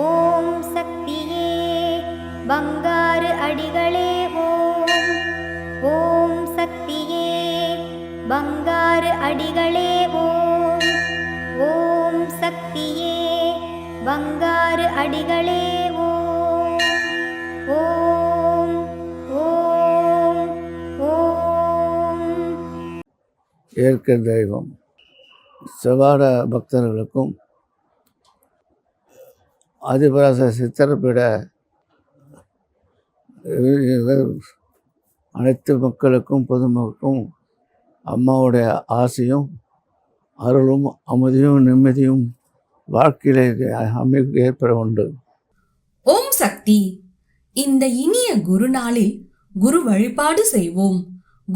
ஓம் சக்தியே பங்காரு அடிகளே ஓம். ஓம் சக்தியே பங்காரு அடிகளே ஓம். ஓம் சக்தியே பங்காரு அடிகளே ஓம். ஓம் ஓம் ஓம். இயற்கை தெய்வம் செவ்வாட பக்தர்களுக்கும் ஆதிபராச சித்தர்பீட அனைத்து மக்களுக்கும் பொதுமக்களுக்கும் அம்மாவுடைய ஆசையும் அருளும் அமைதியும் நிம்மதியும் வாழ்க்கையிலே ஏற்பட உண்டு. ஓம் சக்தி. இந்த இனிய குரு நாளில் குரு வழிபாடு செய்வோம்.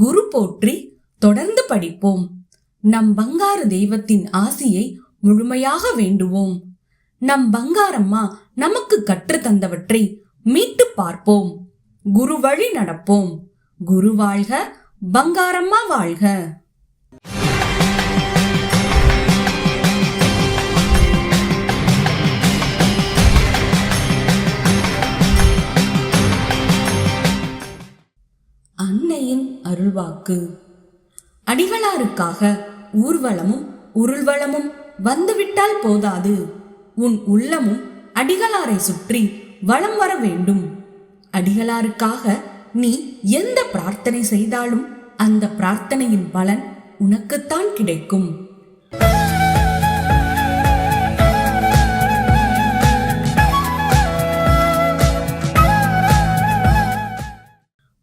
குரு போற்றி தொடர்ந்து படிப்போம். நம் பங்காரு தெய்வத்தின் ஆசியை முழுமையாக வேண்டுவோம். நம் பங்காரம்மா நமக்கு கற்று தந்தவற்றை மீட்டு பார்ப்போம். குரு வழி நடப்போம். குரு வாழ்க, பங்காரம்மா வாழ்க. அன்னையின் அருள்வாக்கு. அடிகளாருக்காக ஊர்வலமும் உருள்வலமும் வந்துவிட்டால் போதாது. உன் உள்ளமும் அடிகளாரை சுற்றி வலம் வர வேண்டும். அடிகளாருக்காக நீ எந்த பிரார்த்தனை செய்தாலும் அந்த பிரார்த்தனையின் பலன் உனக்குத்தான் கிடைக்கும்.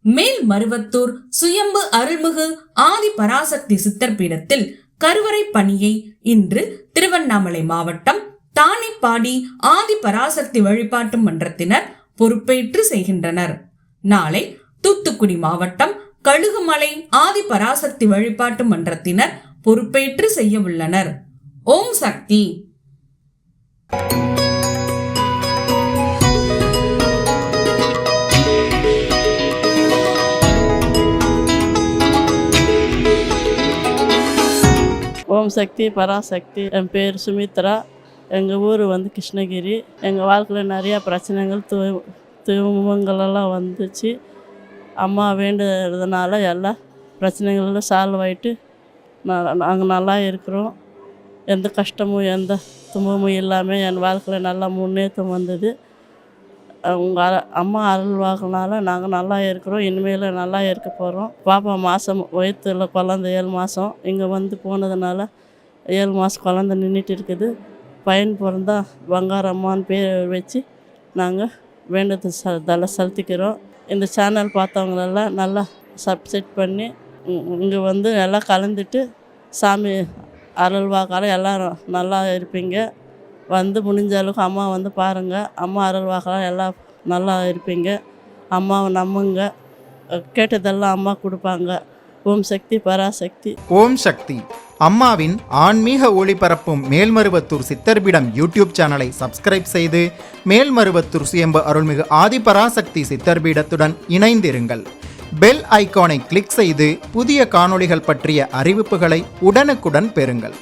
மேல்மருவத்தூர் சுயம்பு அருள்மிகு ஆதி பராசக்தி சித்தர் பீடத்தில் கருவறை பணியை இன்று திருவண்ணாமலை மாவட்டம் தானிப்பாடி ஆதி பராசக்தி வழிபாட்டு மன்றத்தினர் பொறுப்பேற்று செய்கின்றனர். நாளை தூத்துக்குடி மாவட்டம் கழுகுமலை ஆதி பராசக்தி வழிபாட்டு மன்றத்தினர் பொறுப்பேற்று செய்ய உள்ளனர். ஓம் சக்தி. ஓம் சக்தி பராசக்தி. என் பேர் சுமித்ரா. எங்கள் ஊர் கிருஷ்ணகிரி. எங்கள் வாழ்க்கையில் நிறையா பிரச்சனைகள் துன்பங்களெல்லாம் வந்துச்சு. அம்மா வேண்டுறதுனால எல்லா பிரச்சனைகளும் சால்வ் ஆகிட்டு நாங்கள் நல்லா இருக்கிறோம். எந்த கஷ்டமும் எந்த துன்பமும் இல்லாமல் என் வாழ்க்கையில் நல்லா முன்னேற்றம் வந்தது. உங்கள் அம்மா அருள்வாக்குனால நாங்கள் நல்லா இருக்கிறோம். இனிமேல் நல்லா இருக்க போகிறோம். பாப்பா மாதம் வயிற்றுல குழந்த 7 மாதம். இங்கே போனதுனால 7 மாதம் குழந்த நின்றுட்டு இருக்குது. பையன் பிறந்தா பங்காரம்மான்னு பேர் வச்சு நாங்கள் வேண்டது செலுத்திக்கிறோம். இந்த சேனல் பார்த்தவங்களெல்லாம் நல்லா சப்ஸ்கிரைப் பண்ணி இங்கே எல்லாம் கலந்துட்டு சாமி அருள்வாக்கால் எல்லோரும் நல்லா இருப்பீங்க. முடிஞ்ச அளவுக்கு அம்மா பாருங்கள். அம்மா அருள்வாக்கால் எல்லாம் நல்லா இருப்பீங்க. அம்மாவை நம்புங்க. கேட்டதெல்லாம் அம்மா கொடுப்பாங்க. ஓம் சக்தி பராசக்தி. ஓம் சக்தி. அம்மாவின் ஆன்மீக ஒளிபரப்பும் மேல்மருவத்தூர் சித்தர்பீடம் யூடியூப் சேனலை சப்ஸ்கிரைப் செய்து மேல்மருவத்தூர் சுயம்பு அருள்மிகு ஆதிபராசக்தி சித்தர்பீடத்துடன் இணைந்திருங்கள். பெல் ஐகானை கிளிக் செய்து புதிய காணொளிகள் பற்றிய அறிவிப்புகளை உடனுக்குடன் பெறுங்கள்.